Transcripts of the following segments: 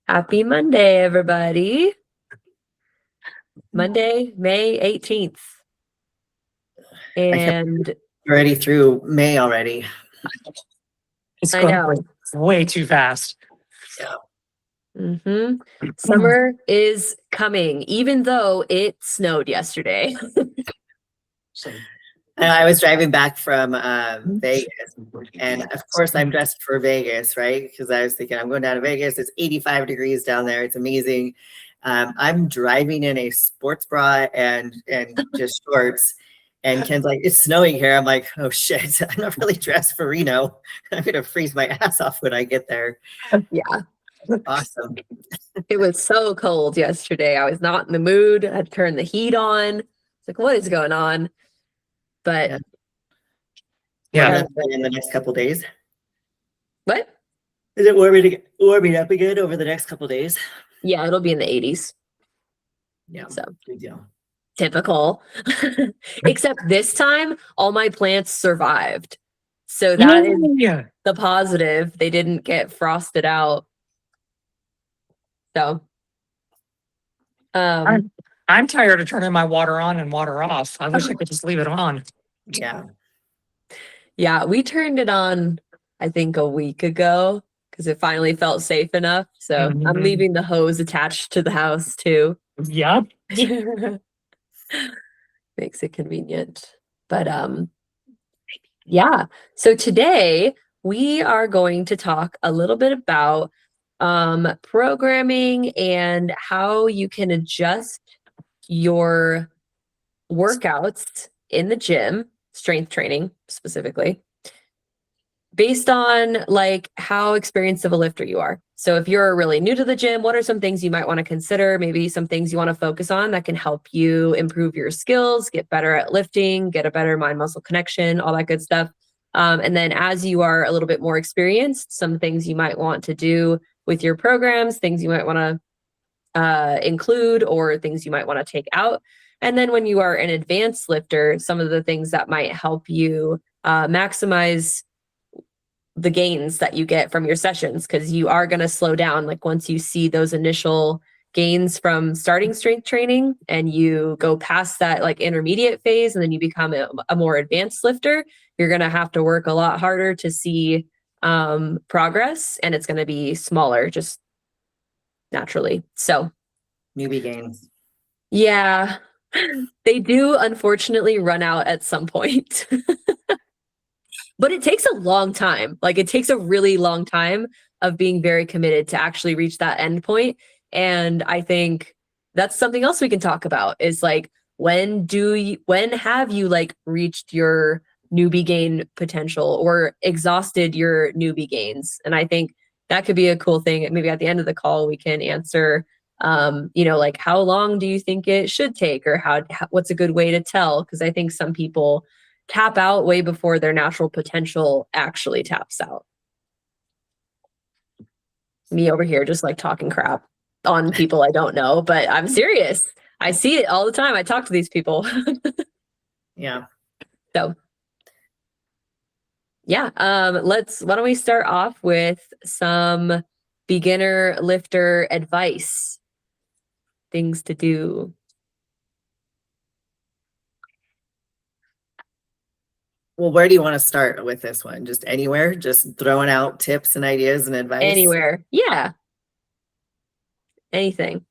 Happy Monday, everybody. Monday, May 18th. And already through May already. It's I going know. way too fast. Yeah. Summer is coming, even though it snowed yesterday. I was driving back from Vegas, and of course I'm dressed for Vegas, right? Because I was thinking I'm going down to Vegas. It's 85 degrees down there. It's amazing. I'm driving in a sports bra and just shorts. And Ken's like, it's snowing here. I'm like, oh shit, I'm not really dressed for Reno. I'm gonna freeze my ass off when I get there. Yeah. Awesome. It was so cold yesterday. I was not in the mood. I had turned the heat on. It's like, what is going on? But Yeah. In the next couple days. What? Is it warming up again over the next couple days? Yeah, it'll be in the 80s. Yeah. So good deal. Typical. Except this time, all my plants survived. So that is the positive. They didn't get frosted out. So I'm tired of turning my water on and water off. I wish I could just leave it on. Yeah, we turned it on, I think, a week ago because it finally felt safe enough. So I'm leaving the hose attached to the house too. Yep. Makes it convenient. But yeah. So today we are going to talk a little bit about programming and how you can adjust your workouts in the gym, strength training specifically, based on like how experienced of a lifter you are. So if you're really new to the gym, what are some things you might want to consider? Maybe some things you want to focus on that can help you improve your skills, get better at lifting, get a better mind-muscle connection, all that good stuff. And then as you are a little bit more experienced, some things you might want to do with your programs, things you might want to include or things you might want to take out. And then when you are an advanced lifter, some of the things that might help you maximize the gains that you get from your sessions, because you are going to slow down. Like once you see those initial gains from starting strength training and you go past that like intermediate phase and then you become a more advanced lifter, you're going to have to work a lot harder to see progress, and it's going to be smaller just naturally. So newbie gains. Yeah, they do unfortunately run out at some point. But it takes a long time. Like it takes a really long time of being very committed to actually reach that end point. And I think that's something else we can talk about is like, when have you like reached your newbie gain potential or exhausted your newbie gains? And I think that could be a cool thing. Maybe at the end of the call, we can answer, like how long do you think it should take, or what's a good way to tell? Because I think some people tap out way before their natural potential actually taps out. Me over here just like talking crap on people I don't know, but I'm serious. I see it all the time. I talk to these people. Yeah. So yeah, why don't we start off with some beginner lifter advice, things to do. Well, where do you want to start with this one? Just anywhere? Just throwing out tips and ideas and advice? Anywhere. Yeah. Anything.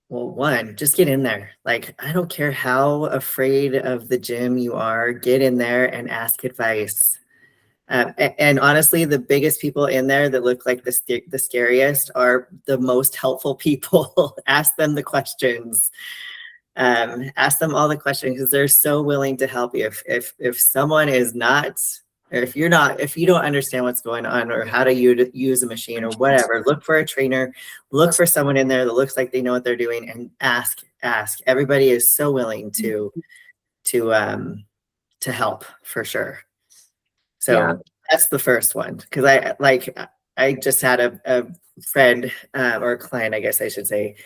Well, one, just get in there. Like, I don't care how afraid of the gym you are, get in there and ask advice. And honestly, the biggest people in there that look like the scariest are the most helpful people. Ask them the questions. Ask them all the questions because they're so willing to help you. If someone is not, or if you don't understand what's going on or how to use a machine or whatever, look for a trainer, look for someone in there that looks like they know what they're doing, and ask. Everybody is so willing to help for sure. So that's the first one, because I just had a friend or a client, I guess I should say,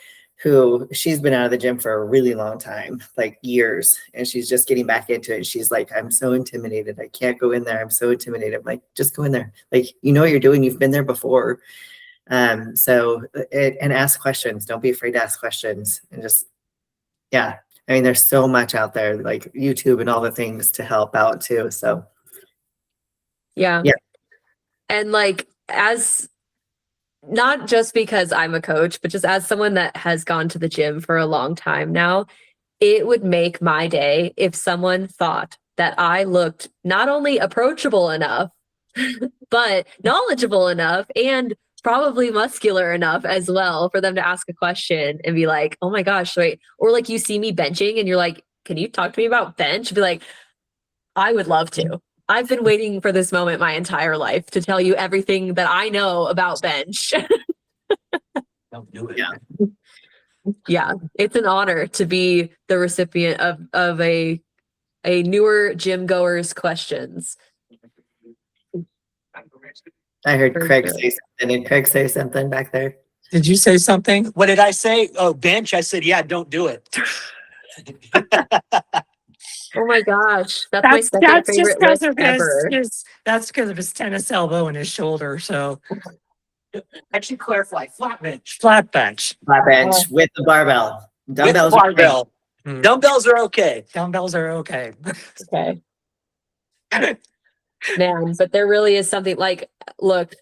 who she's been out of the gym for a really long time, like years, and she's just getting back into it. And she's like, I'm so intimidated. I can't go in there. I'm so intimidated. I'm like, just go in there. Like, you know what you're doing. You've been there before. And ask questions. Don't be afraid to ask questions, and just, yeah. I mean, there's so much out there, like YouTube and all the things to help out too. So Yeah. Yeah. And like, as not just because I'm a coach, but just as someone that has gone to the gym for a long time now, it would make my day if someone thought that I looked not only approachable enough, but knowledgeable enough and probably muscular enough as well for them to ask a question and be like, oh my gosh, wait. Or like you see me benching and you're like, can you talk to me about bench? Be like, I would love to. I've been waiting for this moment my entire life to tell you everything that I know about bench. Don't do it. Yeah. Yeah, it's an honor to be the recipient of a newer gym goer's questions. I heard For Craig sure. say something. Did Craig say something back there? Did you say something? What did I say? Oh, bench. I said, yeah, don't do it. Oh my gosh, that's my second That's just favorite because list of ever. that's because of his tennis elbow and his shoulder. So I should clarify, flat bench. flat bench, Flat bench with the barbell. With Dumbbells are great. barbell. Mm. Dumbbells are okay. dumbbells are okay. Okay. Man, but there really is something like, look,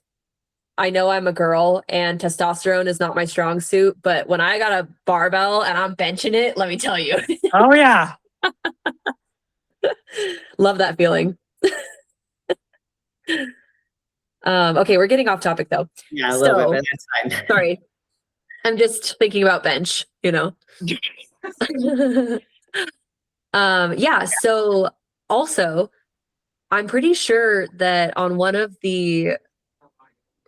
I know I'm a girl and testosterone is not my strong suit, but when I got a barbell and I'm benching it, let me tell you, Oh yeah. love that feeling. Okay, we're getting off topic though. Yeah, a little So- bit, but that's fine. Sorry. I'm just thinking about bench, you know. Yeah, so also I'm pretty sure that on one of the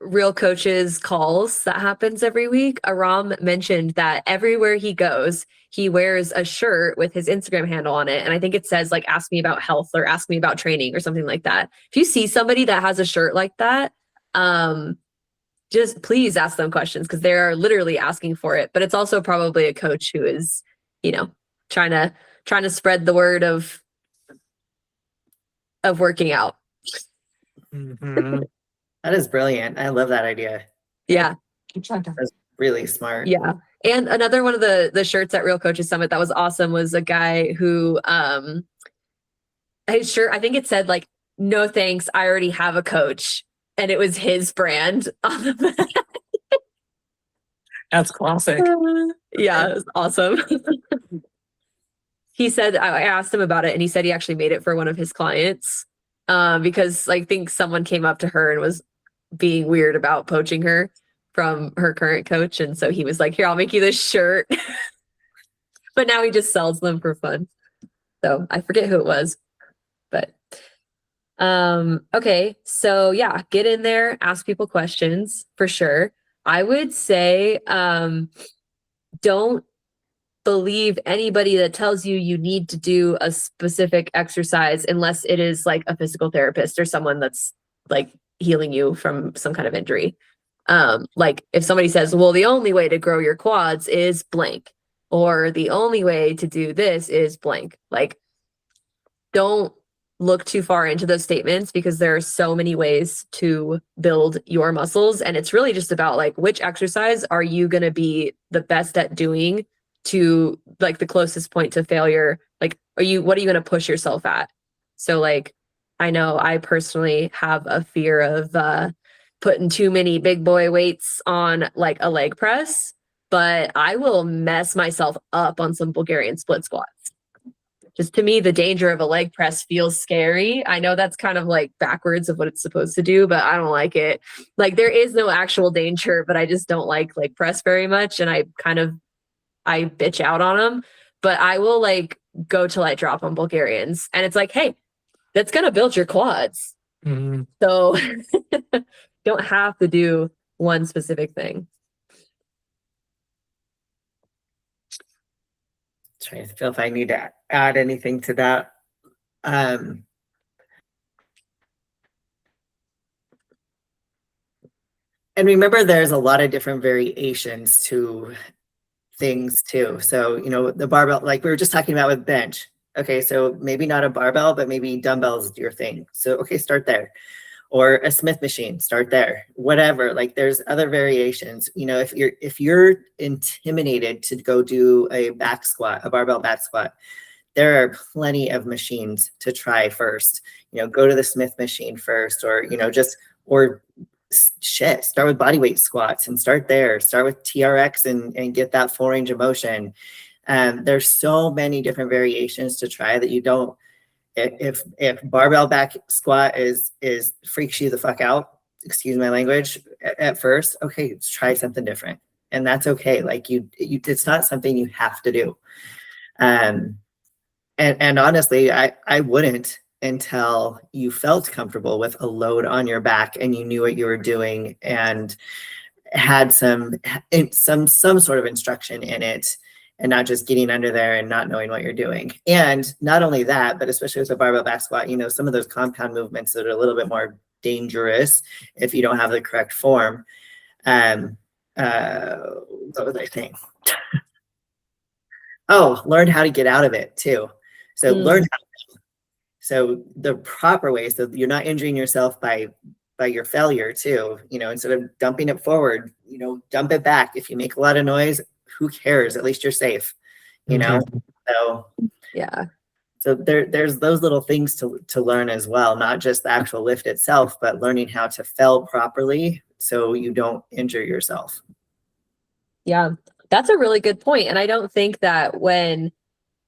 Real Coaches calls that happens every week, Aram mentioned that everywhere he goes, he wears a shirt with his Instagram handle on it. And I think it says like, ask me about health or ask me about training or something like that. If you see somebody that has a shirt like that, just please ask them questions because they're literally asking for it. But it's also probably a coach who is, you know, trying to spread the word of working out. Mhm. That is brilliant. I love that idea. Yeah. Really smart. Yeah. And another one of the shirts at Real Coaches Summit that was awesome was a guy who his shirt, I think it said like, no thanks, I already have a coach. And it was his brand on the back. That's classic. Yeah, it was awesome. He said, I asked him about it and he said he actually made it for one of his clients because I think someone came up to her and was being weird about poaching her from her current coach. And so he was like, here, I'll make you this shirt. But now he just sells them for fun. So I forget who it was, but okay. So yeah, get in there, ask people questions for sure. I would say don't believe anybody that tells you you need to do a specific exercise unless it is like a physical therapist or someone that's like healing you from some kind of injury. Like if somebody says, well, the only way to grow your quads is blank, or the only way to do this is blank. Like, don't look too far into those statements because there are so many ways to build your muscles. And it's really just about like, which exercise are you going to be the best at doing to like the closest point to failure? Like, what are you going to push yourself at? So like, I know I personally have a fear of putting too many big boy weights on like a leg press, but I will mess myself up on some Bulgarian split squats. Just to me, the danger of a leg press feels scary. I know that's kind of like backwards of what it's supposed to do, but I don't like it. Like there is no actual danger, but I just don't like leg press very much. And I bitch out on them, but I will like go till I drop on Bulgarians. And it's like, hey, that's going to build your quads. Mhm. So don't have to do one specific thing. Trying to feel if I need to add anything to that. And remember, there's a lot of different variations to things too. So, you know, the barbell, like we were just talking about with bench. Okay, so maybe not a barbell, but maybe dumbbells is your thing. So, okay, start there. or a Smith machine, start there. Whatever, like there's other variations. You know, if you're intimidated to go do a back squat, a barbell back squat, there are plenty of machines to try first. You know, go to the Smith machine first, or start with body weight squats and start there. Start with TRX and get that full range of motion. There's so many different variations to try that you don't. If barbell back squat is freaks you the fuck out, excuse my language, at first, okay, let's try something different, and that's okay. Like you it's not something you have to do. And honestly, I wouldn't until you felt comfortable with a load on your back and you knew what you were doing and had some sort of instruction in it, and not just getting under there and not knowing what you're doing. And not only that, but especially with a barbell back squat, you know, some of those compound movements that are a little bit more dangerous if you don't have the correct form. What was I saying? Oh, learn how to get out of it too. So learn how. So the proper way, so you're not injuring yourself by your failure too. You know, instead of dumping it forward, you know, dump it back. If you make a lot of noise, who cares? At least you're safe. You know. So Yeah. So there's those little things to learn as well, not just the actual lift itself, but learning how to fail properly so you don't injure yourself. Yeah, that's a really good point. And I don't think that when,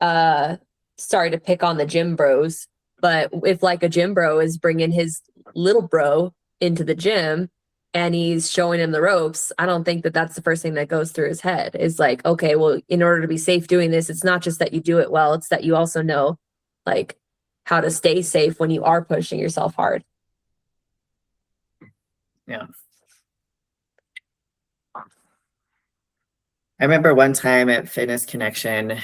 sorry to pick on the gym bros, but if like a gym bro is bringing his little bro into the gym and he's showing him the ropes, I don't think that that's the first thing that goes through his head is like, okay, well, in order to be safe doing this, it's not just that you do it well, it's that you also know like how to stay safe when you are pushing yourself hard. Yeah. I remember one time at Fitness Connection,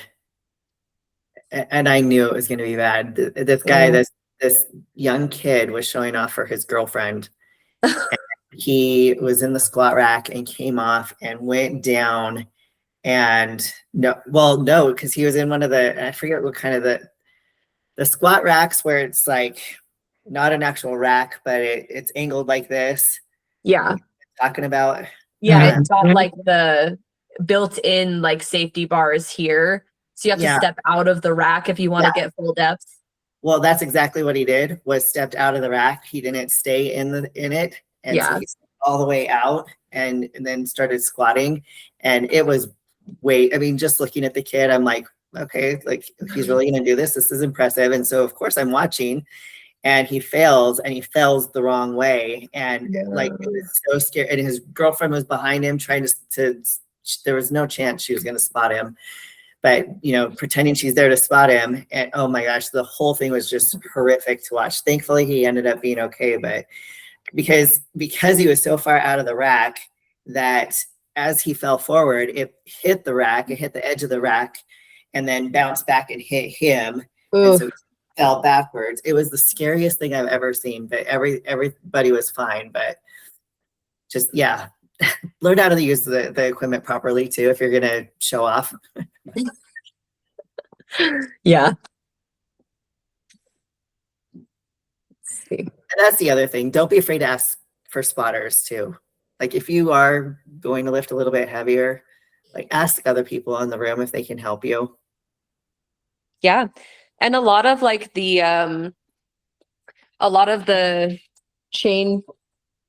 and I knew it was going to be bad. This guy, this young kid was showing off for his girlfriend. He was in the squat rack and came off and went down, and no, because he was in one of the, I forget what kind of the squat racks where it's like not an actual rack, but it's angled like this. Yeah. Talking about. Yeah, it's got like the built-in like safety bars here. So you have to step out of the rack if you want to get full depth. Well, that's exactly what he did, was stepped out of the rack. He didn't stay in it. And so he stepped all the way out and then started squatting. And it was just looking at the kid, I'm like, okay, like he's really going to do this. This is impressive. And so of course I'm watching, and he fails the wrong way. And like, it was so scary. And his girlfriend was behind him trying to there was no chance she was going to spot him. But, you know, pretending she's there to spot him. And oh my gosh, the whole thing was just horrific to watch. Thankfully, he ended up being okay. But because he was so far out of the rack that as he fell forward, it hit the rack, it hit the edge of the rack, and then bounced back and hit him. And so he fell backwards. It was the scariest thing I've ever seen, but everybody was fine. But just, learn how to use the equipment properly too if you're going to show off. Yeah. And that's the other thing. Don't be afraid to ask for spotters too. Like if you are going to lift a little bit heavier, like ask other people in the room if they can help you. Yeah. And a lot of like the chain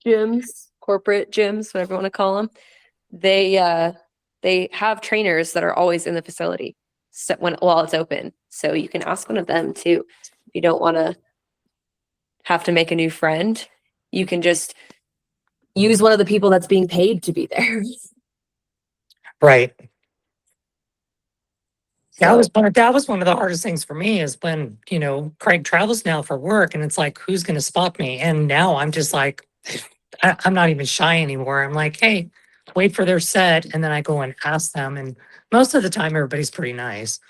gyms, corporate gyms, whatever you want to call them, they have trainers that are always in the facility while it's open. So you can ask one of them too. If you don't want to have to make a new friend, you can just use one of the people that's being paid to be there. Right. That So- was one of the hardest things for me is when, you know, Craig travels now for work and it's like, who's going to spot me? And now I'm just like, I'm not even shy anymore. I'm like, hey, wait for their set. And then I go and ask them. And most of the time, everybody's pretty nice.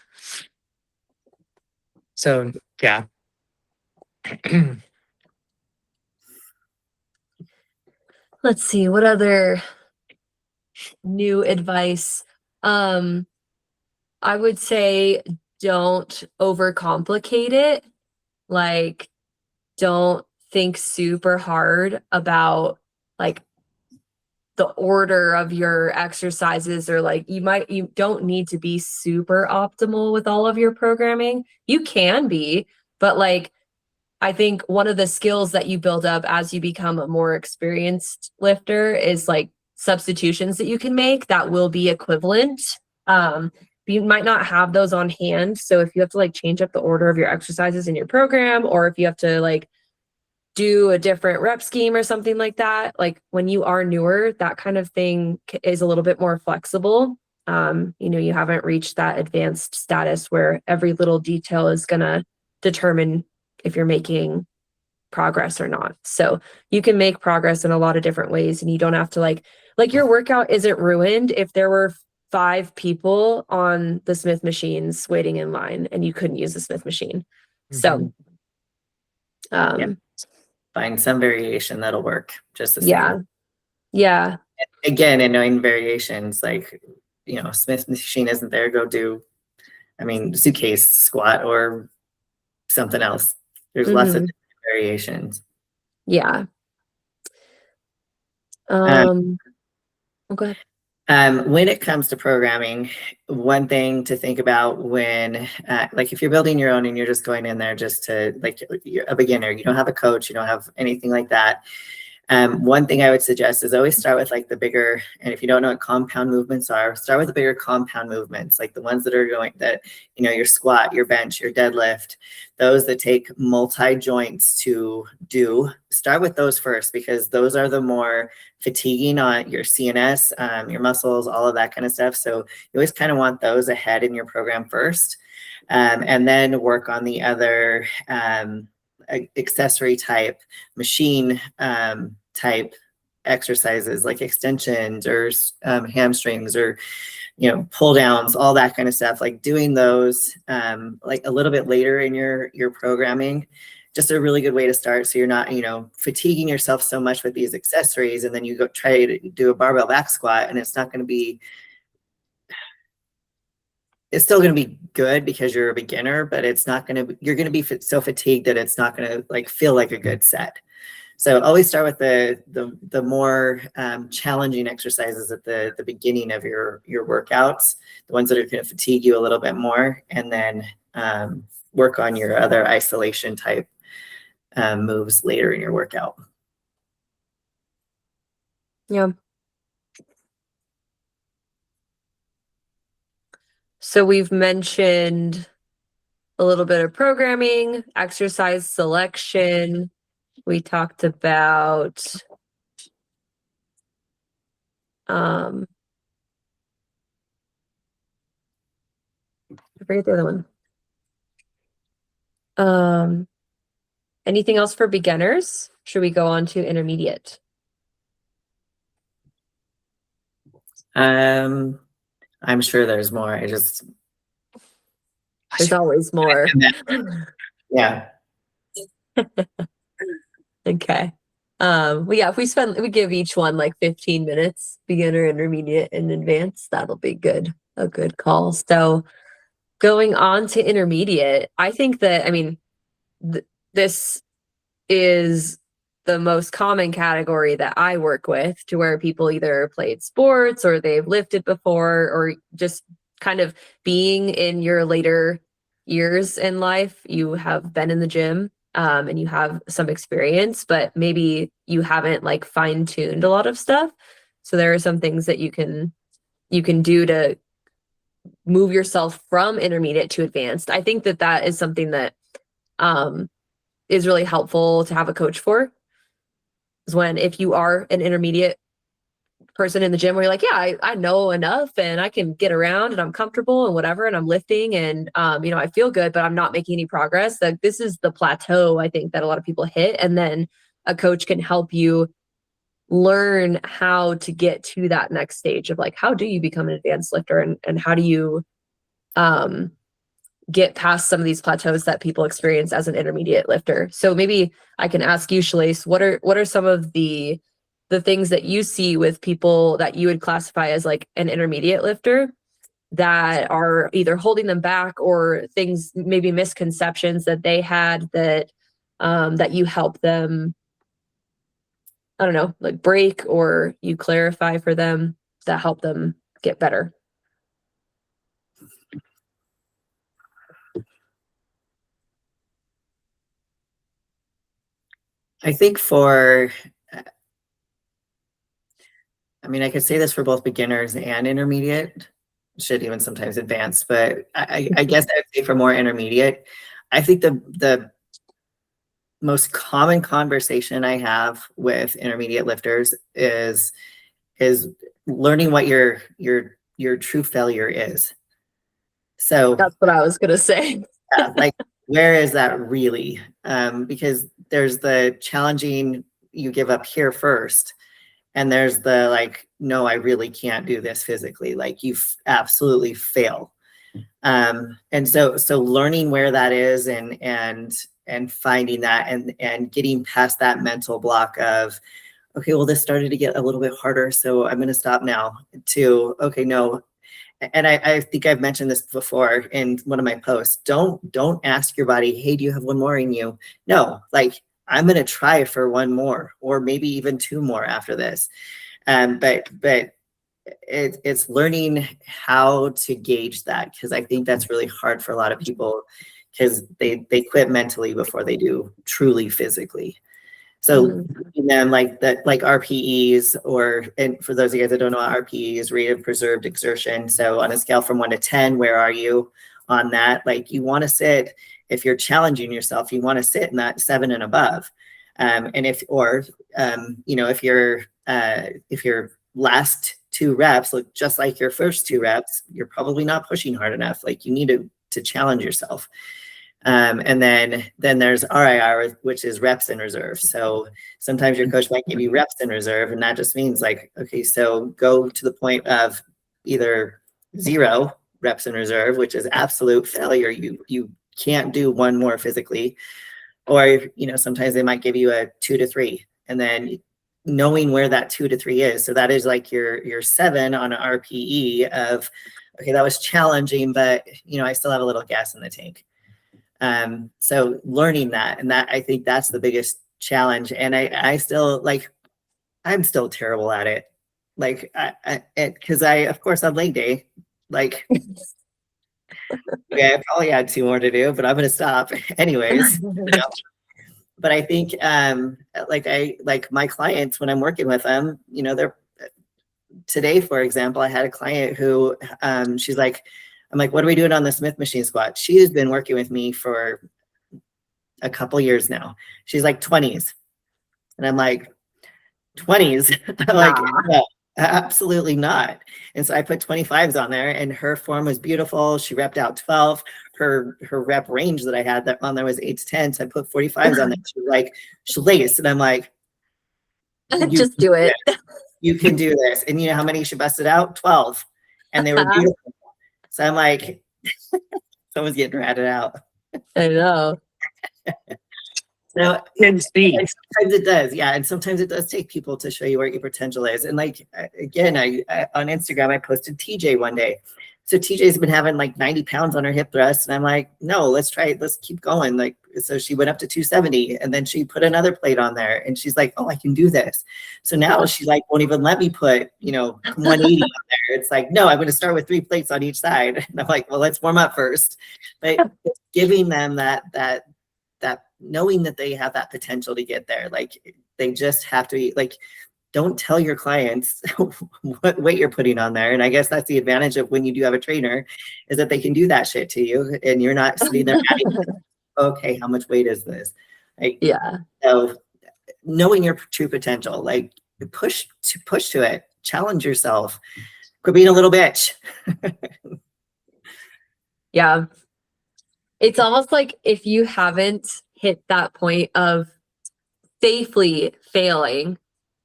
So, yeah. Let's see, what other new advice? I would say don't overcomplicate it. Like, don't think super hard about like the order of your exercises, or like you don't need to be super optimal with all of your programming. You can be, but like I think one of the skills that you build up as you become a more experienced lifter is like substitutions that you can make that will be equivalent. You might not have those on hand. So if you have to like change up the order of your exercises in your program, or if you have to like do a different rep scheme or something like that, like when you are newer, that kind of thing is a little bit more flexible. You haven't reached that advanced status where every little detail is going to determine if you're making progress or not. So you can make progress in a lot of different ways, and you don't have to like your workout isn't ruined if there were 5 people on the Smith machines waiting in line and you couldn't use the Smith machine. So find some variation that'll work just the yeah. same. Again, and knowing variations, like, Smith machine isn't there, go do, suitcase squat or something else. There's lots of variations. Yeah. Go ahead. When it comes to programming, one thing to think about when, like if you're building your own and you're just going in there just to, like, you're a beginner, you don't have a coach, you don't have anything like that. One thing I would suggest is always start with like the bigger, and if you don't know what compound movements are, start with the bigger compound movements, like the ones that are going that, your squat, your bench, your deadlift, those that take multi joints to do. Start with those first, because those are the more fatiguing on your CNS, your muscles, all of that kind of stuff. So you always kind of want those ahead in your program first, and then work on the other accessory type, machine type exercises like extensions or hamstrings or pull downs, all that kind of stuff. Like doing those like a little bit later in your programming, just a really good way to start, so you're not fatiguing yourself so much with these accessories, and then you go try to do a barbell back squat and it's not going to be, it's still going to be good because you're a beginner, but it's not going to, you're going to be so fatigued that it's not going to like feel like a good set. So always start with the more challenging exercises at the beginning of your workouts, the ones that are going to fatigue you a little bit more, and then work on your other isolation type moves later in your workout. Yeah. So we've mentioned a little bit of programming, exercise selection. We talked about I forget the other one. Anything else for beginners? Should we go on to intermediate? I'm sure there's more. There's always more. Yeah. Okay. Well, yeah, if we give each one like 15 minutes, beginner, intermediate, and advanced, that'll be good. A good call. So going on to intermediate, I think that, this is the most common category that I work with, to where people either played sports or they've lifted before, or just kind of being in your later years in life, you have been in the gym and you have some experience, but maybe you haven't like fine-tuned a lot of stuff. So there are some things that you can do to move yourself from intermediate to advanced. I think that is something that is really helpful to have a coach for. Is when, if you are an intermediate person in the gym where you're like, yeah, I know enough and I can get around and I'm comfortable and whatever, and I'm lifting and I feel good, but I'm not making any progress. Like, this is the plateau I think that a lot of people hit, and then a coach can help you learn how to get to that next stage of like, how do you become an advanced lifter, and how do you get past some of these plateaus that people experience as an intermediate lifter. So maybe I can ask you, Shalise, what are some of the things that you see with people that you would classify as like an intermediate lifter that are either holding them back, or things, maybe misconceptions that they had that that you help them, I don't know, like break, or you clarify for them that help them get better? I think I mean, I could say this for both beginners and intermediate, should even sometimes advanced, but I guess I'd say for more intermediate, I think the most common conversation I have with intermediate lifters is learning what your true failure is. So That's what I was gonna say. yeah, like where is that really? Because there's the challenging, you give up here first, and there's the like, no, I really can't do this physically. Like you absolutely fail. And so learning where that is and finding that and getting past that mental block of, okay, well, this started to get a little bit harder, so I'm going to stop now, to, okay, no. And I think I've mentioned this before in one of my posts. Don't ask your body, hey, do you have one more in you? No, like I'm going to try for one more, or maybe even two more after this. But it's learning how to gauge that, because I think that's really hard for a lot of people, because they quit mentally before they do truly physically. So then like that, like RPEs, or, and for those of you guys that don't know what RPE is, rate of preserved exertion. So on a scale from 1 to 10, where are you on that? Like you want to sit, if you're challenging yourself, you want to sit in that 7 and above. And if, or, you know, if your last 2 reps look just like your first 2 reps, you're probably not pushing hard enough. Like you need to challenge yourself. And then there's RIR, which is reps in reserve. So sometimes your coach might give you reps in reserve, and that just means like, okay, so go to the point of either 0 reps in reserve, which is absolute failure. You can't do one more physically, or, you know, sometimes they might give you a 2 to 3, and then knowing where that 2 to 3 is. So that is like your 7 on an RPE of, okay, that was challenging, but you know, I still have a little gas in the tank. So learning that, and that, I think that's the biggest challenge. And I still, like, I'm still terrible at it. Like, cause of course on leg day, like, okay, I probably had 2 more to do, but I'm going to stop anyways. You know? But I think, like my clients, when I'm working with them, you know, today, for example, I had a client who, she's like, I'm like, what are we doing on the Smith machine squat? She's been working with me for a couple years now. She's like 20s. And I'm like, 20s? I'm like, no, absolutely not. And so I put 25s on there, and her form was beautiful. She repped out 12. Her rep range that I had that on there was 8 to 10. So I put 45s on there. She was like, Shalace. And I'm like, just do it. You can do this. And you know how many she busted out? 12. And they were beautiful. So I'm like, someone's getting ratted out. I know. So Sometimes it does, yeah, and sometimes it does take people to show you where your potential is. And like again, I on Instagram I posted TJ one day. So TJ's been having like 90 pounds on her hip thrust, and I'm like, no, let's try it. Let's keep going. Like, so she went up to 270, and then she put another plate on there, and she's like, oh, I can do this. So now she like won't even let me put, you know, 180 on there. It's like, no, I'm going to start with 3 plates on each side. And I'm like, well, let's warm up first. But giving them that knowing that they have that potential to get there, like they just have to be like, don't tell your clients what weight you're putting on there. And I guess that's the advantage of when you do have a trainer, is that they can do that shit to you, and you're not sitting there adding, okay, how much weight is this? Like, Yeah. So knowing your true potential, like push to it, challenge yourself, quit being a little bitch. Yeah. It's almost like if you haven't hit that point of safely failing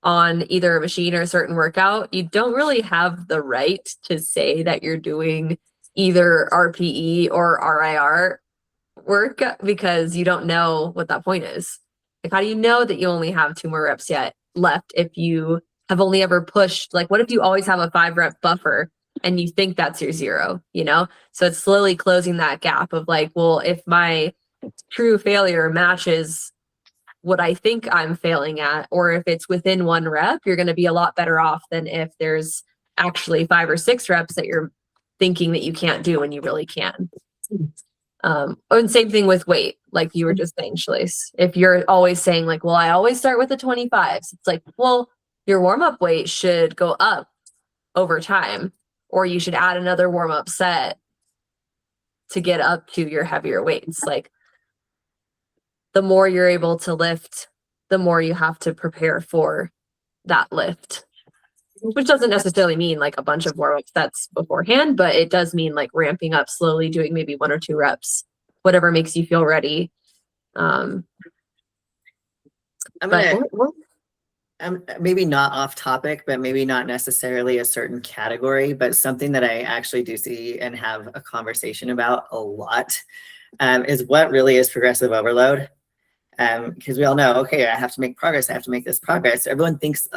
on either a machine or a certain workout, you don't really have the right to say that you're doing either RPE or RIR work, because you don't know what that point is. Like, how do you know that you only have 2 more reps yet left if you have only ever pushed? Like, what if you always have a 5 rep buffer and you think that's your 0, you know? So it's slowly closing that gap of like, well, if my true failure matches what I think I'm failing at, or if it's within 1 rep, you're going to be a lot better off than if there's actually 5 or 6 reps that you're thinking that you can't do when you really can. And same thing with weight, like you were just saying, Shalise. If you're always saying like, well, I always start with the 25s, it's like, well, your warm-up weight should go up over time, or you should add another warm-up set to get up to your heavier weights. Like, the more you're able to lift, the more you have to prepare for that lift, which doesn't necessarily mean like a bunch of warm-up sets beforehand, but it does mean like ramping up slowly, doing maybe 1 or 2 reps, whatever makes you feel ready. I'm But maybe not off topic, but maybe not necessarily a certain category, but something that I actually do see and have a conversation about a lot is what really is progressive overload. Because we all know, okay, I have to make progress. I have to make this progress. Everyone thinks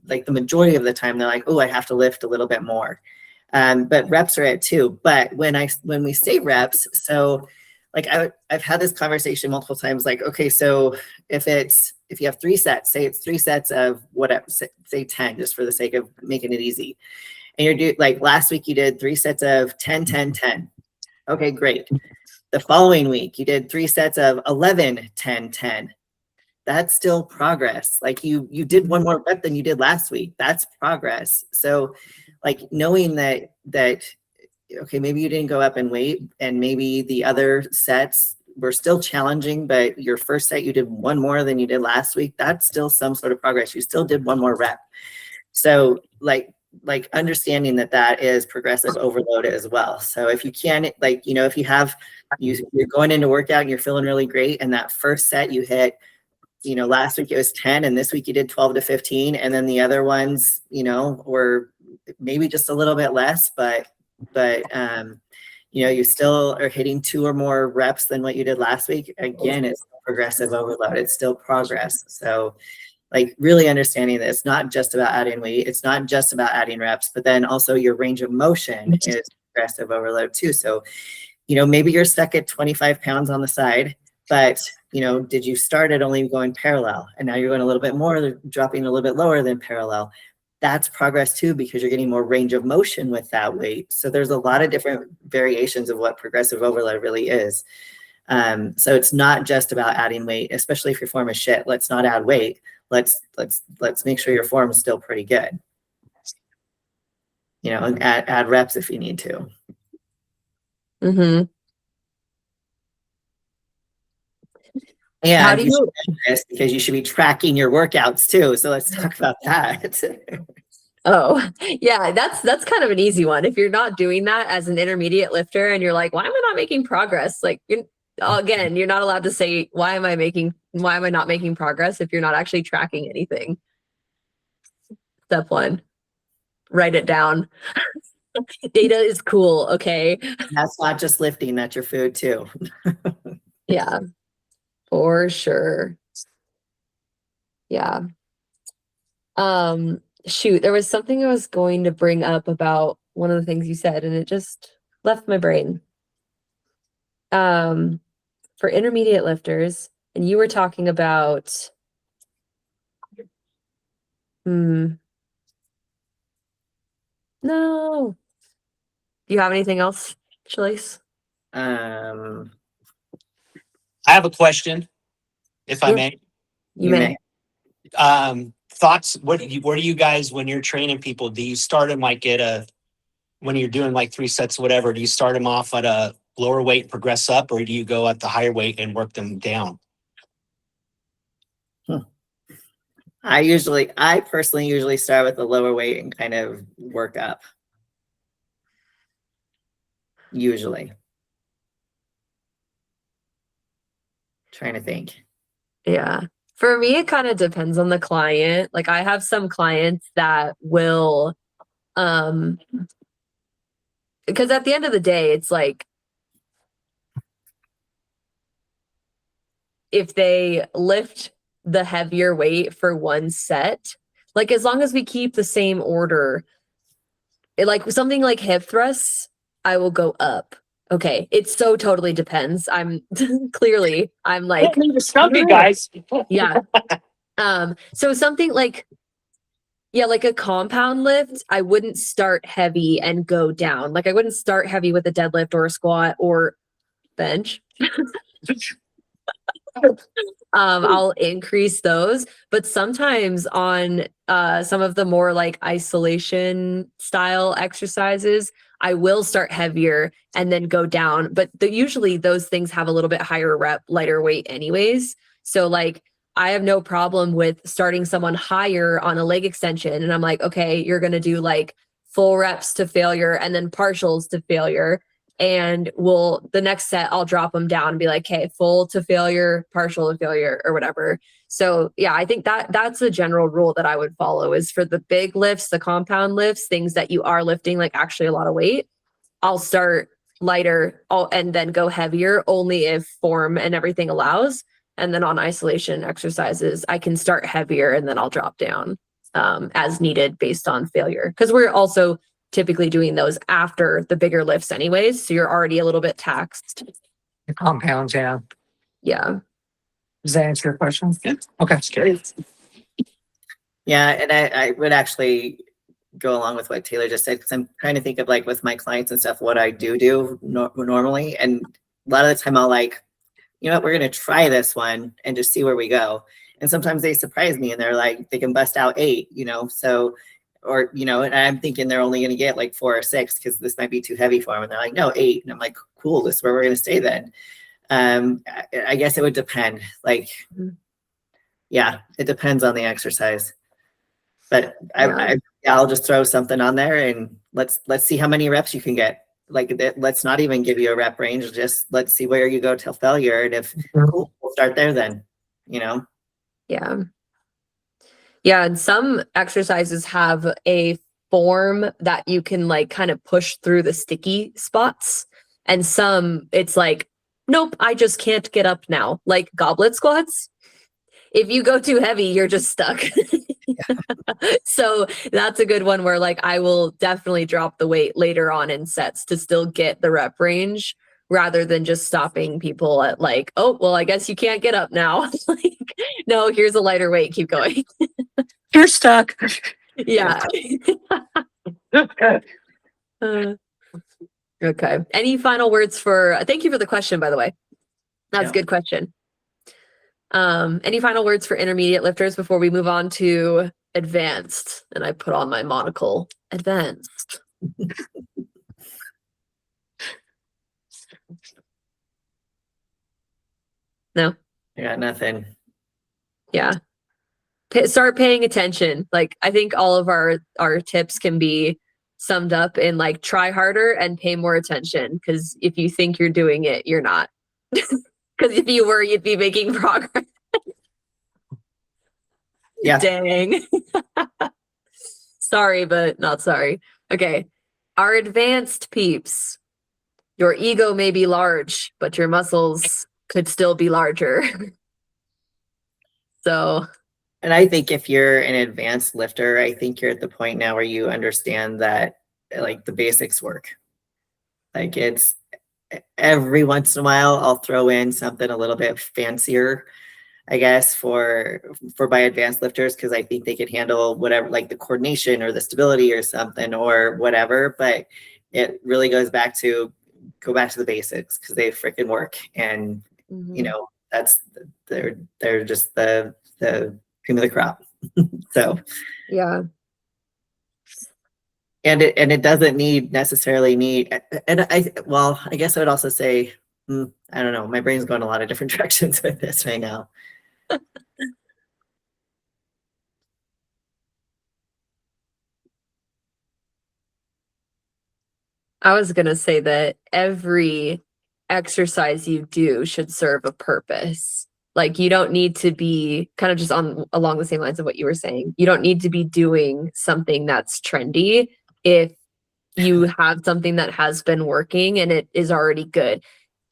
like the majority of the time they're like, oh, I have to lift a little bit more. But reps are it too. But when we say reps, so like I've had this conversation multiple times, like, okay, so if you have 3 sets, say it's 3 sets of whatever, say 10, just for the sake of making it easy. And you're like last week you did 3 sets of 10, 10, 10. Okay, great. The following week, you did 3 sets of 11, 10, 10. That's still progress. Like you did 1 more rep than you did last week. That's progress. So like knowing that, okay, maybe you didn't go up in weight and maybe the other sets were still challenging, but your first set, you did 1 more than you did last week. That's still some sort of progress. You still did 1 more rep. So like understanding that is progressive overload as well. So if you can, like, you know, if you're going into workout and you're feeling really great, and that first set you hit, you know, last week it was 10 and this week you did 12 to 15. And then the other ones, you know, were maybe just a little bit less, but you know, you still are hitting 2 or more reps than what you did last week. Again, it's progressive overload. It's still progress. So like really understanding that it's not just about adding weight, it's not just about adding reps, but then also your range of motion is progressive overload too. So, you know, maybe you're stuck at 25 pounds on the side, but you know, did you start at only going parallel and now you're going a little bit more, dropping a little bit lower than parallel? That's progress too, because you're getting more range of motion with that weight. So there's a lot of different variations of what progressive overload really is. So it's not just about adding weight, especially if your form is shit. Let's not add weight. Let's make sure your form is still pretty good. You know, and add reps if you need to. mm-hmm. And How do you? Because you should be tracking your workouts too. So let's talk about that. Oh, yeah, that's kind of an easy one. If you're not doing that as an intermediate lifter and you're like, why am I not making progress? Like, again, you're not allowed to say, why am I not making progress if you're not actually tracking anything? Step 1, write it down. Data is cool. Okay. That's not just lifting, that's your food too. Yeah, for sure. Yeah. Shoot, there was something I was going to bring up about one of the things you said, and it just left my brain. For intermediate lifters, and you were talking about no. Do you have anything else, Shalise? Um, I have a question, if I Yeah. may. You may. Thoughts, what do you guys, when you're training people, do you start them like when you're doing like 3 sets, whatever, do you start them off at a lower weight and progress up, or do you go at the higher weight and work them down? I personally usually start with the lower weight and kind of work up. Usually. Trying to think. Yeah. For me, it kind of depends on the client. Like I have some clients that will, because at the end of the day, it's like, if they lift the heavier weight for 1 set, like as long as we keep the same order, like something like hip thrusts, I will go up Okay, it so totally depends. I'm clearly I'm like, Don't leave us stumpy, guys. yeah. So something like, yeah, like a compound lift, I wouldn't start heavy and go down. Like I wouldn't start heavy with a deadlift or a squat or bench. I'll increase those, but sometimes on some of the more like isolation style exercises, I will start heavier and then go down. But usually those things have a little bit higher rep, lighter weight anyways. So like I have no problem with starting someone higher on a leg extension. And I'm like, okay, you're going to do like full reps to failure and then partials to failure. And the next set I'll drop them down and be like, hey, full to failure, partial to failure, or whatever. So yeah, I think that's a general rule that I would follow is for the big lifts, the compound lifts, things that you are lifting like actually a lot of weight, I'll start lighter and then go heavier only if form and everything allows. And then on isolation exercises, I can start heavier and then I'll drop down as needed based on failure. Because we're also typically doing those after the bigger lifts anyways. So you're already a little bit taxed. The compounds, yeah. Yeah. Does that answer your question? Yeah. Okay. Yeah, and I would actually go along with what Taylor just said, because I'm trying to think of like with my clients and stuff, what I do normally. And a lot of the time I'll like, you know what, we're going to try this one and just see where we go. And sometimes they surprise me and they're like, they can bust out 8, you know, so, or, you know, and I'm thinking they're only going to get like 4 or 6 because this might be too heavy for them. And they're like, no, 8. And I'm like, cool, this is where we're going to stay then. I guess it would depend. Like, yeah, it depends on the exercise. But I'll just throw something on there and let's see how many reps you can get. Like, let's not even give you a rep range. Just let's see where you go till failure. And if cool, we'll start there then, you know? Yeah. Yeah. And some exercises have a form that you can like kind of push through the sticky spots. And some it's like, nope, I just can't get up now. Like goblet squats. If you go too heavy, you're just stuck. So that's a good one where like I will definitely drop the weight later on in sets to still get the rep range rather than just stopping people at like, oh, well, I guess you can't get up now. Like, no, here's a lighter weight. Keep going. You're stuck. Yeah. Okay. Any final words thank you for the question, by the way. That's a good question. Any final words for intermediate lifters before we move on to advanced? And I put on my monocle, advanced. No? I got nothing. Yeah. Start paying attention. Like I think all of our tips can be summed up in like try harder and pay more attention. Because if you think you're doing it, you're not. Because if you were, you'd be making progress. Yeah. Dang. Sorry, but not sorry. Okay. Our advanced peeps. Your ego may be large, but your muscles could still be larger. So. And I think if you're an advanced lifter, I think you're at the point now where you understand that like the basics work. Like it's every once in a while, I'll throw in something a little bit fancier, I guess, for my advanced lifters, because I think they can handle whatever, like the coordination or the stability or something or whatever. But it really goes back to the basics because they freaking work. And you know, that's they're just the cream of the crop. So yeah. And it doesn't necessarily need, and I guess I would also say, I don't know, my brain's going a lot of different directions with this right now. I was going to say that every exercise you do should serve a purpose. Like you don't need to be kind of just along the same lines of what you were saying. You don't need to be doing something that's trendy if you have something that has been working and it is already good.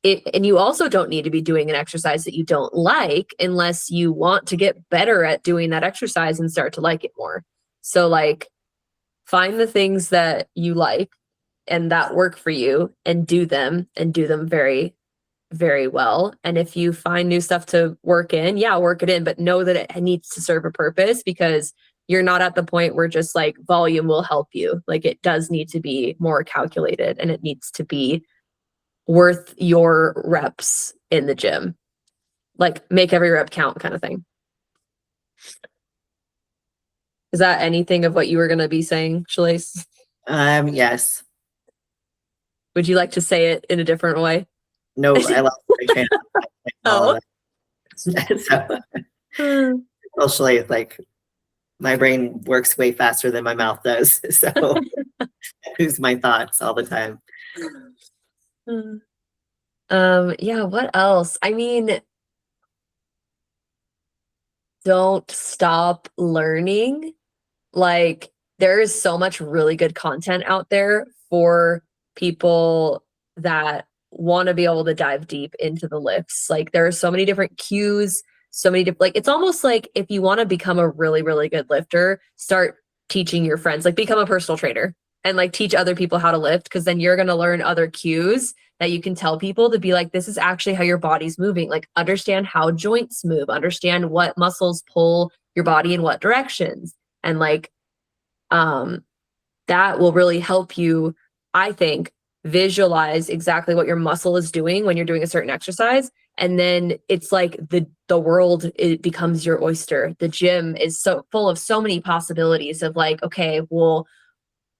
And you also don't need to be doing an exercise that you don't like unless you want to get better at doing that exercise and start to like it more. So like find the things that you like and that work for you and do them very, very well. And if you find new stuff to work in, yeah, work it in, but know that it needs to serve a purpose, because you're not at the point where just like volume will help you. Like it does need to be more calculated, and it needs to be worth your reps in the gym. Like make every rep count kind of thing. Is that anything of what you were going to be saying, Shalise? Yes. Would you like to say it in a different way? No, I love my trainer. Oh. So, socially, like my brain works way faster than my mouth does. So I lose my thoughts all the time. Yeah, what else? I mean, don't stop learning. Like there is so much really good content out there for people that want to be able to dive deep into the lifts. Like there are so many different cues, so many different, like it's almost like if you want to become a really, really good lifter, start teaching your friends, like become a personal trainer and like teach other people how to lift, because then you're going to learn other cues that you can tell people to be like, this is actually how your body's moving. Like understand how joints move, understand what muscles pull your body in what directions. And like that will really help you, I think, visualize exactly what your muscle is doing when you're doing a certain exercise. And then it's like the world, it becomes your oyster. The gym is so full of so many possibilities of like, okay, well,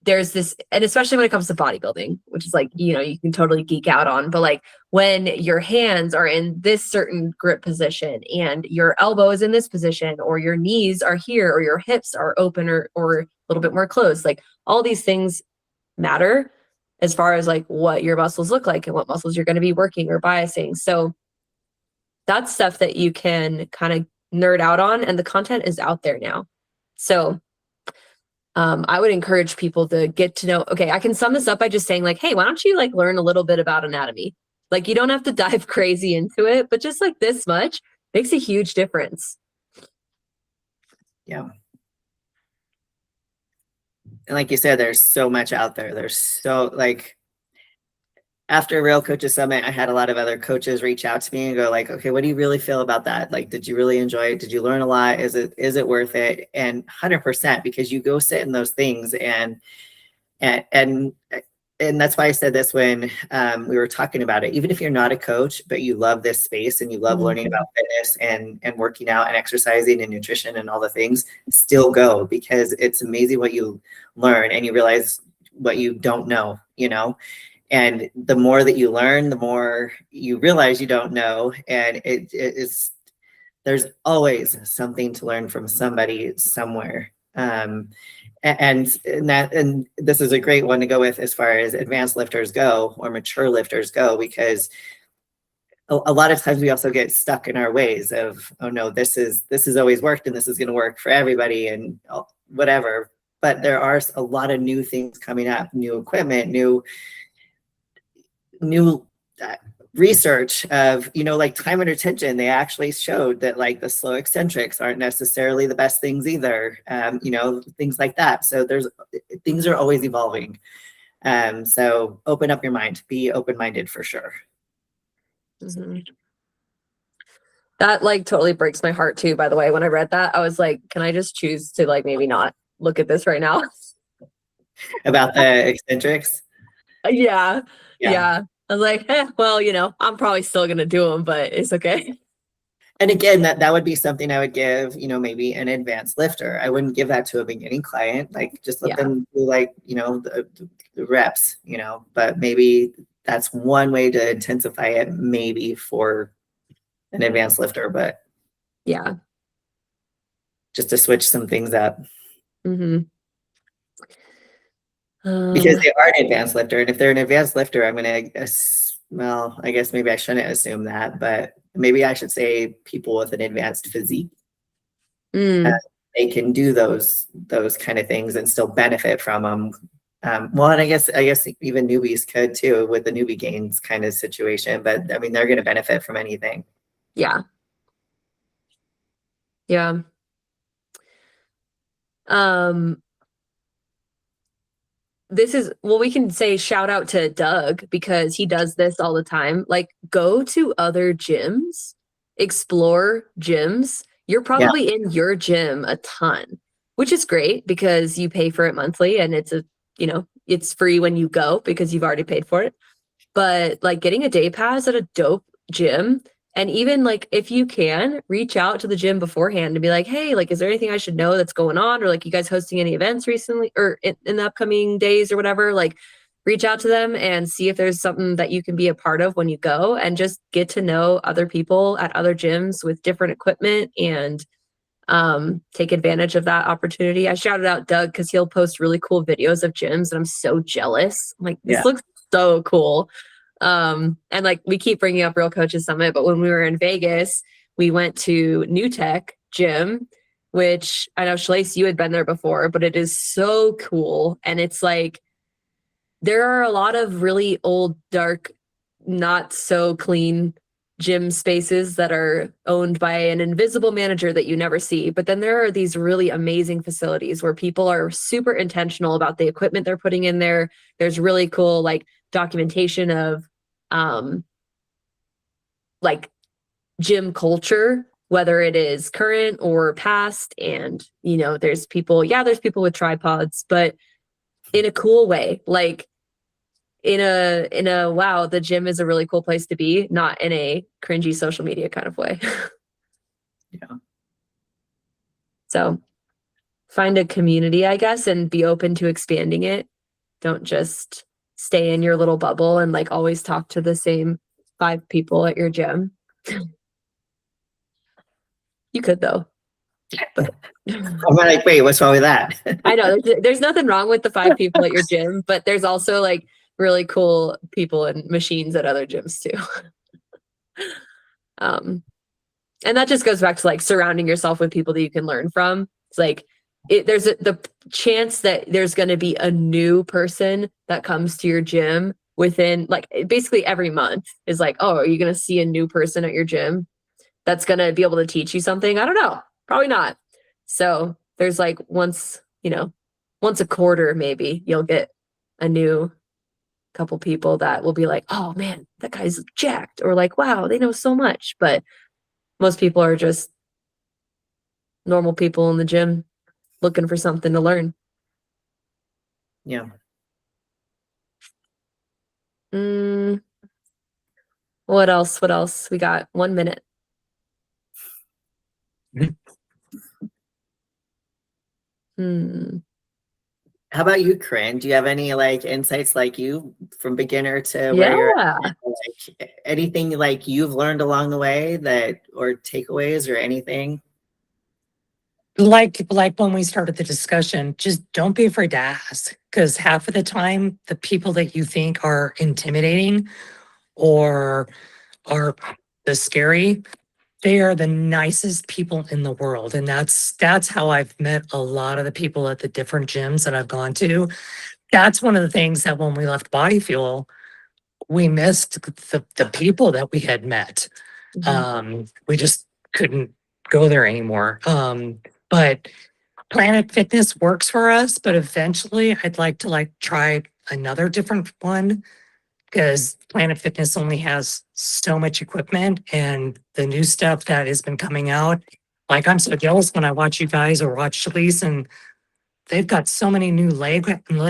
there's this, and especially when it comes to bodybuilding, which is like, you know, you can totally geek out on, but like when your hands are in this certain grip position and your elbow is in this position, or your knees are here, or your hips are open or a little bit more closed, like all these things matter as far as like what your muscles look like and what muscles you're going to be working or biasing. So that's stuff that you can kind of nerd out on, and the content is out there now. So I would encourage people to get to know, okay, I can sum this up by just saying like, hey, why don't you like learn a little bit about anatomy? Like you don't have to dive crazy into it, but just like this much makes a huge difference. Yeah. And like you said, there's so much out there. There's so like after Real Coaches Summit, I had a lot of other coaches reach out to me and go like, okay, what do you really feel about that? Like, did you really enjoy it? Did you learn a lot? Is it worth it? And 100%, because you go sit in those things and that's why I said this when we were talking about it. Even if you're not a coach, but you love this space and you love learning about fitness and working out and exercising and nutrition and all the things, still go, because it's amazing what you learn and you realize what you don't know, you know? And the more that you learn, the more you realize you don't know. And it is, there's always something to learn from somebody somewhere. And this is a great one to go with as far as advanced lifters go or mature lifters go, because a lot of times we also get stuck in our ways of, oh no, this has always worked and this is going to work for everybody and whatever. But there are a lot of new things coming up, new equipment, new research of, you know, like time and retention. They actually showed that like the slow eccentrics aren't necessarily the best things either. You know, things like that. So things are always evolving. So open up your mind, be open-minded for sure. Mm-hmm. That like totally breaks my heart too, by the way. When I read that, I was like, can I just choose to like maybe not look at this right now? About the eccentrics? Yeah. I was like, well, you know, I'm probably still gonna do them, but it's okay. And again, that would be something I would give, you know, maybe an advanced lifter. I wouldn't give that to a beginning client. Like just let them do like, you know, the reps, you know, but maybe that's one way to intensify it, maybe for an advanced lifter, but Yeah. just to switch some things up. Mm-hmm. Because they are an advanced lifter. And if they're an advanced lifter, I'm going to, well, I guess maybe I shouldn't assume that, but maybe I should say people with an advanced physique. They can do those kind of things and still benefit from them. Well, and I guess even newbies could too with the newbie gains kind of situation, but I mean, they're going to benefit from anything. Yeah. this is, well, we can say shout out to Doug because he does this all the time. Like, go to other gyms, explore gyms. You're probably in your gym a ton, which is great because you pay for it monthly and it's it's free when you go because you've already paid for it. But like getting a day pass at a dope gym, and even like if you can reach out to the gym beforehand and be like, hey, like, is there anything I should know that's going on? Or like, you guys hosting any events recently or in the upcoming days or whatever? Like, reach out to them and see if there's something that you can be a part of when you go, and just get to know other people at other gyms with different equipment and take advantage of that opportunity. I shouted out Doug because he'll post really cool videos of gyms and I'm so jealous. I'm like, this looks so cool. And like, we keep bringing up Real Coaches Summit, but when we were in Vegas, we went to New Tech Gym, which I know Shalise, you had been there before, but it is so cool. And it's like, there are a lot of really old, dark, not so clean gym spaces that are owned by an invisible manager that you never see. But then there are these really amazing facilities where people are super intentional about the equipment they're putting in there. There's really cool like documentation of like gym culture, whether it is current or past. And there's people with tripods, but in a cool way, like in a wow, the gym is a really cool place to be, not in a cringy social media kind of way. Yeah. So find a community, I guess, and be open to expanding it. Don't just stay in your little bubble and like always talk to the same 5 people at your gym. You could though. But I'm like, wait, what's wrong with that? I know there's nothing wrong with the 5 people at your gym, but there's also like really cool people and machines at other gyms too. And that just goes back to like surrounding yourself with people that you can learn from. It's like there's the chance that there's going to be a new person that comes to your gym within like basically every month is like, oh, are you going to see a new person at your gym that's going to be able to teach you something? I don't know. Probably not. So there's like once a quarter, maybe you'll get a new couple people that will be like, oh man, that guy's jacked, or like, wow, they know so much. But most people are just normal people in the gym looking for something to learn. Yeah. What else? What else? We got 1 minute. How about you, Corinne? Do you have any like insights like you from beginner to where you're at? Like anything like you've learned along the way that or takeaways or anything? Like when we started the discussion, just don't be afraid to ask, because half of the time the people that you think are intimidating or are the scary, they are the nicest people in the world. And that's how I've met a lot of the people at the different gyms that I've gone to. That's one of the things that when we left Body Fuel, we missed the people that we had met. We just couldn't go there anymore. But Planet Fitness works for us, but eventually I'd like to like try another different one, because Planet Fitness only has so much equipment and the new stuff that has been coming out. Like, I'm so jealous when I watch you guys or watch Shalise, and they've got so many new leg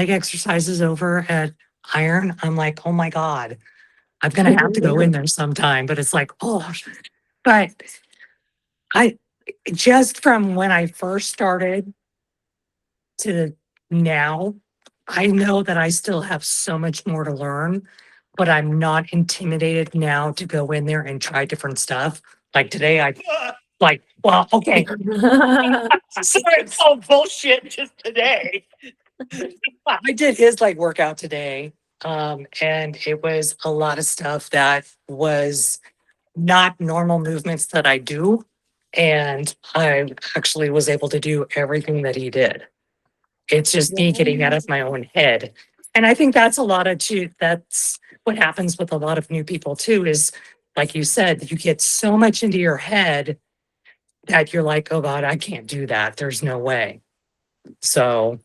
exercises over at Iron. I'm like, oh my God, I'm going to have to go in there sometime. But it's like, oh, but I just from when I first started to now, I know that I still have so much more to learn, but I'm not intimidated now to go in there and try different stuff. Like today, well, okay. Sorry, it's all bullshit just today. I did his like workout today. And it was a lot of stuff that was not normal movements that I do. And I actually was able to do everything that he did. It's just me getting out of my own head. And I think that's that's what happens with a lot of new people too, is like you said, you get so much into your head that you're like, oh God, I can't do that. There's no way. So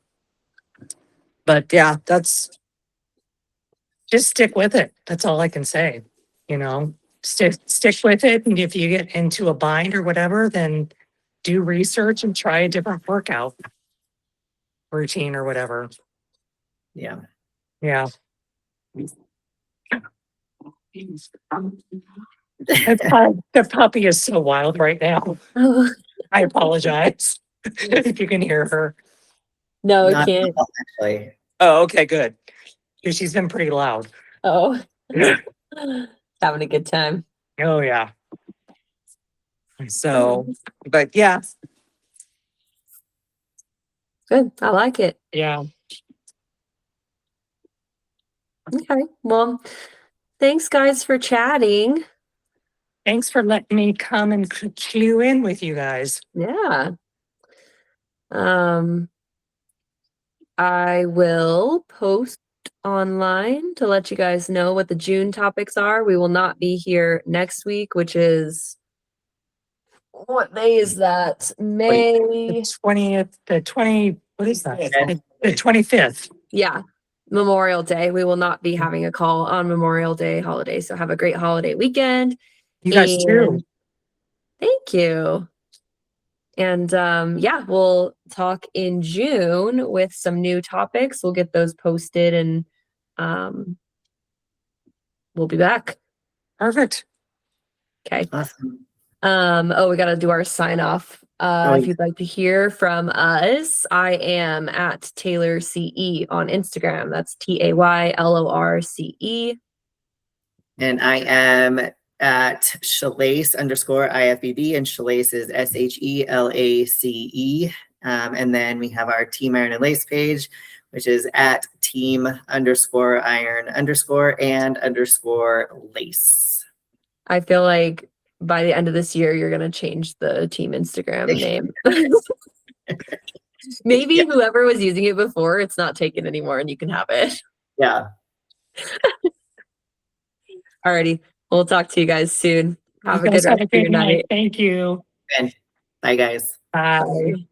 But yeah, just stick with it. That's all I can say. Stick with it. And if you get into a bind or whatever, then do research and try a different workout routine or whatever. Yeah. Yeah. The puppy is so wild right now. Oh, I apologize if you can hear her. no, I Not at can't. all, actually. Oh, okay, good. Because she's been pretty loud. Oh, having a good time. Oh, yeah. So, but yeah, Good. I like it. yeah. Okay. Well, thanks guys for chatting. Thanks for letting me come and clue in with you guys. Yeah. I will post online to let you guys know what the June topics are. We will not be here next week, which is what day is that? May. The 20th, what is that? Okay. The 25th. Yeah. Memorial Day. We will not be having a call on Memorial Day holiday. So have a great holiday weekend. You guys too. And thank you. And yeah, we'll talk in June with some new topics. We'll get those posted and we'll be back. Perfect. Okay. Awesome. Oh, we gotta do our sign off. If yeah. you'd like to hear from us, I am at Taylor CE on Instagram. That's TAYLORCE. And I am at Shalace_IFBB, and Shalace is SHELACE. And then we have our Team Iron and Lace page, which is at team_iron_and_lace. I feel like by the end of this year, you're gonna change the team Instagram name. Maybe Yeah. whoever was using it before, it's not taken anymore and you can have it. Yeah. Alrighty. We'll talk to you guys soon. Have You a guys good have rest a of your good night. night. Thank you. Bye, guys. Bye. Bye.